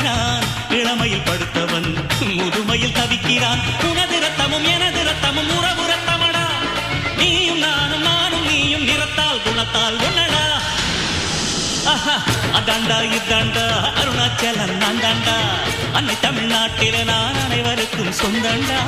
தாங்கினான் இளமையில் படுத்தவன் முதுமையில் தவிக்கிறான் உனது ரத்தமும் எனது ரத்தமும் உறவு ரத்தமடா நீயும் நானும் நானும் நீயும் நிறத்தால் குணத்தால் ஒன்னடா அதாண்டா இதாண்டா அருணாச்சலம் நான் தாண்டா அன்னை தமிழ்நாட்டில நான் அனைவருக்கும் சொந்தண்டா